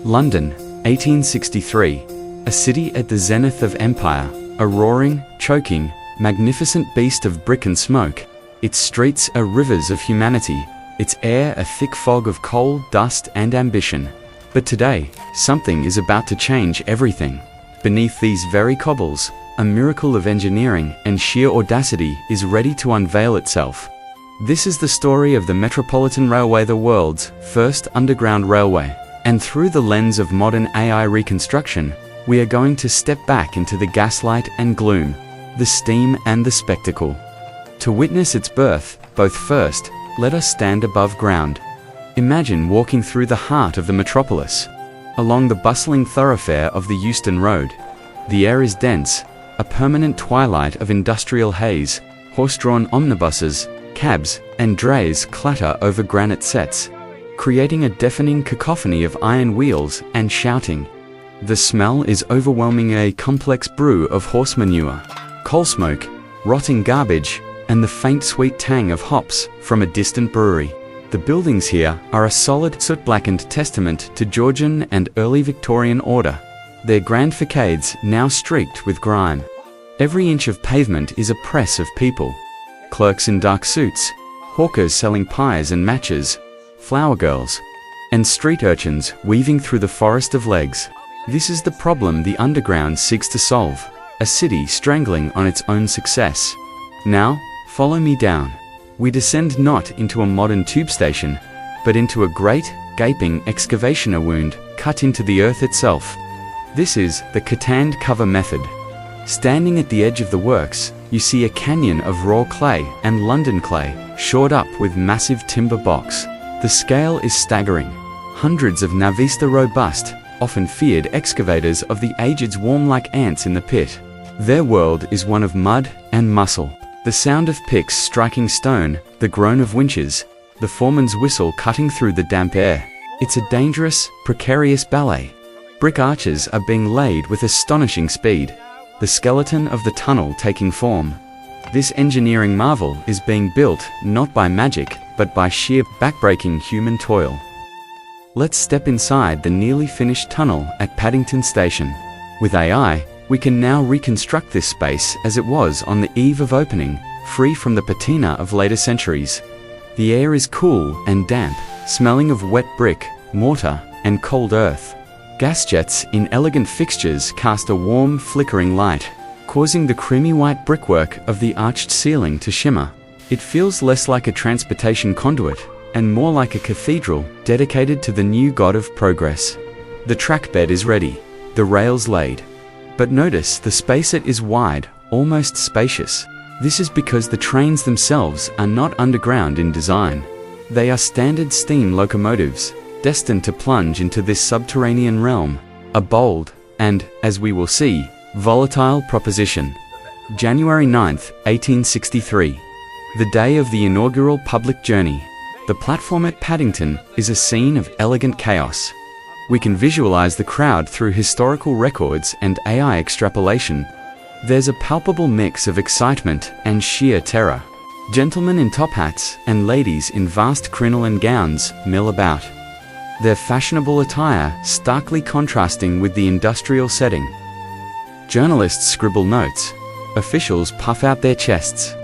London, 1863. A city at the zenith of empire, a roaring, choking, magnificent beast of brick and smoke. Its streets are rivers of humanity, its air a thick fog of coal, dust, and ambition. But today, something is about to change everything. Beneath these very cobbles, a miracle of engineering and sheer audacity is ready to unveil itself. This is the story of the Metropolitan Railway, the world's first underground railway. And through the lens of modern AI reconstruction, we are going to step back into the gaslight and gloom, the steam and the spectacle. To witness its birth, both first, let us stand above ground. Imagine walking through the heart of the metropolis, along the bustling thoroughfare of the Euston Road. The air is dense, a permanent twilight of industrial haze. Horse-drawn omnibuses, cabs, and drays clatter over granite sets, creating a deafening cacophony of iron wheels and shouting. The smell is overwhelming, a complex brew of horse manure, coal smoke, rotting garbage, and the faint sweet tang of hops from a distant brewery. The buildings here are a solid, soot-blackened testament to Georgian and early Victorian order, their grand facades now streaked with grime. Every inch of pavement is a press of people. Clerks in dark suits, hawkers selling pies and matches, flower girls, and street urchins weaving through the forest of legs. This is the problem the underground seeks to solve, a city strangling on its own success. Now, follow me down. We descend not into a modern tube station, but into a great, gaping excavation wound cut into the earth itself. This is the Catan cover method. Standing at the edge of the works, you see a canyon of raw clay and London clay, shored up with massive timber blocks. The scale is staggering. Hundreds of Navista robust, often feared excavators of the aged swarm like ants in the pit. Their world is one of mud and muscle. The sound of picks striking stone, the groan of winches, the foreman's whistle cutting through the damp air. It's a dangerous, precarious ballet. Brick arches are being laid with astonishing speed, the skeleton of the tunnel taking form. This engineering marvel is being built not by magic, but by sheer, backbreaking human toil. Let's step inside the nearly finished tunnel at Paddington Station. With AI, we can now reconstruct this space as it was on the eve of opening, free from the patina of later centuries. The air is cool and damp, smelling of wet brick, mortar, and cold earth. Gas jets in elegant fixtures cast a warm, flickering light, causing the creamy white brickwork of the arched ceiling to shimmer. It feels less like a transportation conduit, and more like a cathedral dedicated to the new god of progress. The track bed is ready, the rails laid. But notice the spacer is wide, almost spacious. This is because the trains themselves are not underground in design. They are standard steam locomotives, destined to plunge into this subterranean realm. A bold, and, as we will see, volatile proposition. January 9th, 1863. The day of the inaugural public journey. The platform at Paddington is a scene of elegant chaos. We can visualize the crowd through historical records and AI extrapolation. There's a palpable mix of excitement and sheer terror. Gentlemen in top hats and ladies in vast crinoline gowns mill about, their fashionable attire starkly contrasting with the industrial setting. Journalists scribble notes. Officials puff out their chests.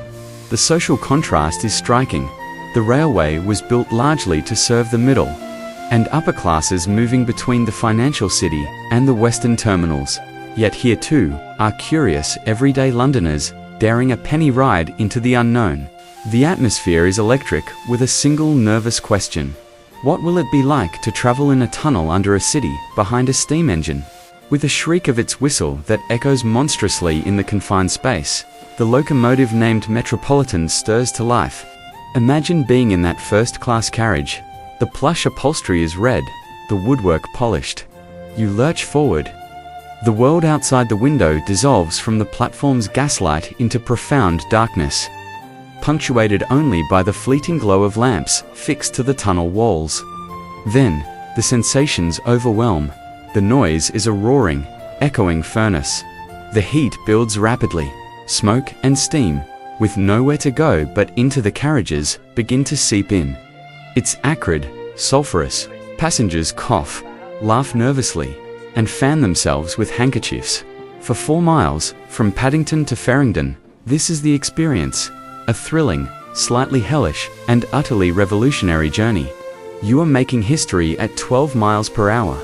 The social contrast is striking. The railway was built largely to serve the middle and upper classes moving between the financial city and the western terminals. Yet here too are curious everyday Londoners daring a penny ride into the unknown. The atmosphere is electric with a single nervous question. What will it be like to travel in a tunnel under a city behind a steam engine? With a shriek of its whistle that echoes monstrously in the confined space, the locomotive named Metropolitan stirs to life. Imagine being in that first-class carriage. The plush upholstery is red, the woodwork polished. You lurch forward. The world outside the window dissolves from the platform's gaslight into profound darkness, punctuated only by the fleeting glow of lamps fixed to the tunnel walls. Then, the sensations overwhelm. The noise is a roaring, echoing furnace. The heat builds rapidly. Smoke and steam, with nowhere to go but into the carriages, begin to seep in. It's acrid, sulphurous. Passengers cough. laugh nervously, and fan themselves with handkerchiefs. For 4 miles, from Paddington to Farringdon, this is the experience, a thrilling, slightly hellish, and utterly revolutionary journey. You are making history at 12 miles per hour.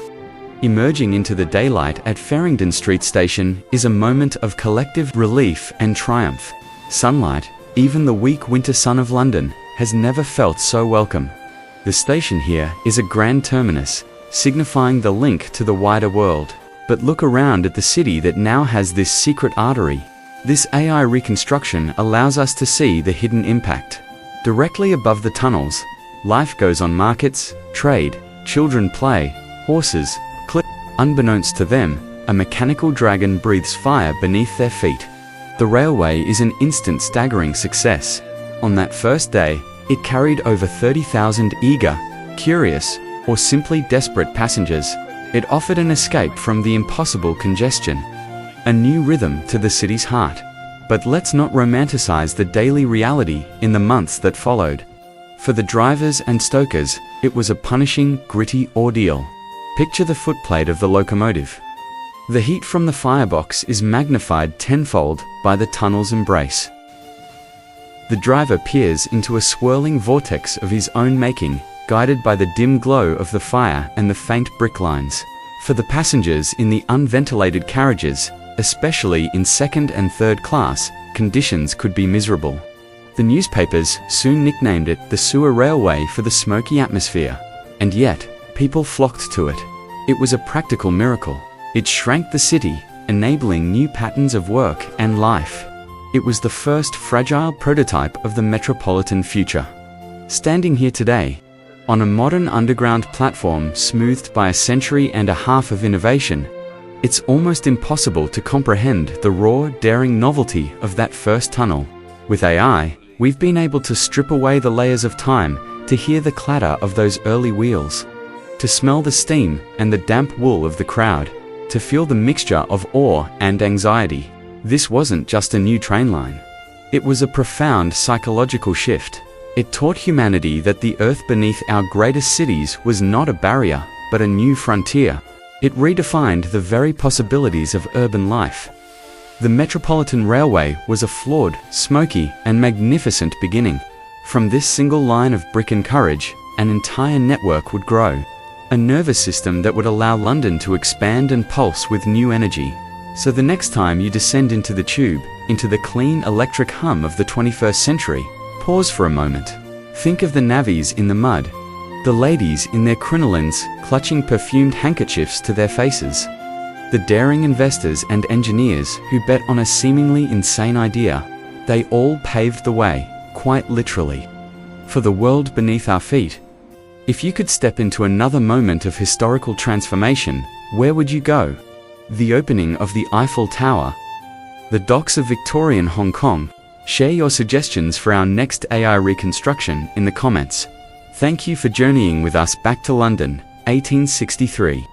Emerging into the daylight at Farringdon Street Station is a moment of collective relief and triumph. Sunlight, even the weak winter sun of London, has never felt so welcome. The station here is a grand terminus, signifying the link to the wider world. But look around at the city that now has this secret artery. This AI reconstruction allows us to see the hidden impact. Directly above the tunnels, life goes on: markets, trade, children play, horses, clip. Unbeknownst to them, a mechanical dragon breathes fire beneath their feet. The railway is an instant staggering success. On that first day, it carried over 30,000 eager, curious, or simply desperate passengers. It offered an escape from the impossible congestion, a new rhythm to the city's heart. But let's not romanticize the daily reality in the months that followed. For the drivers and stokers, it was a punishing, gritty ordeal. Picture the footplate of the locomotive. The heat from the firebox is magnified tenfold by the tunnel's embrace. The driver peers into a swirling vortex of his own making, guided by the dim glow of the fire and the faint brick lines. For the passengers in the unventilated carriages, especially in second and third class, conditions could be miserable. The newspapers soon nicknamed it the sewer railway for the smoky atmosphere. And yet, people flocked to it. It was a practical miracle. It shrank the city, enabling new patterns of work and life. It was the first fragile prototype of the metropolitan future. Standing here today, on a modern underground platform smoothed by a century and a half of innovation, it's almost impossible to comprehend the raw, daring novelty of that first tunnel. With AI, we've been able to strip away the layers of time, to hear the clatter of those early wheels, to smell the steam and the damp wool of the crowd, to feel the mixture of awe and anxiety. This wasn't just a new train line. It was a profound psychological shift. It taught humanity that the earth beneath our greatest cities was not a barrier, but a new frontier. It redefined the very possibilities of urban life. The Metropolitan Railway was a flawed, smoky, and magnificent beginning. From this single line of brick and courage, an entire network would grow. A nervous system that would allow London to expand and pulse with new energy. So the next time you descend into the tube, into the clean electric hum of the 21st century, pause for a moment. Think of the navvies in the mud, the ladies in their crinolines clutching perfumed handkerchiefs to their faces, the daring investors and engineers who bet on a seemingly insane idea. They all paved the way, quite literally, for the world beneath our feet. If you could step into another moment of historical transformation, where would you go? The opening of the Eiffel Tower, the docks of Victorian Hong Kong. Share your suggestions for our next AI reconstruction in the comments. Thank you for journeying with us back to London, 1863.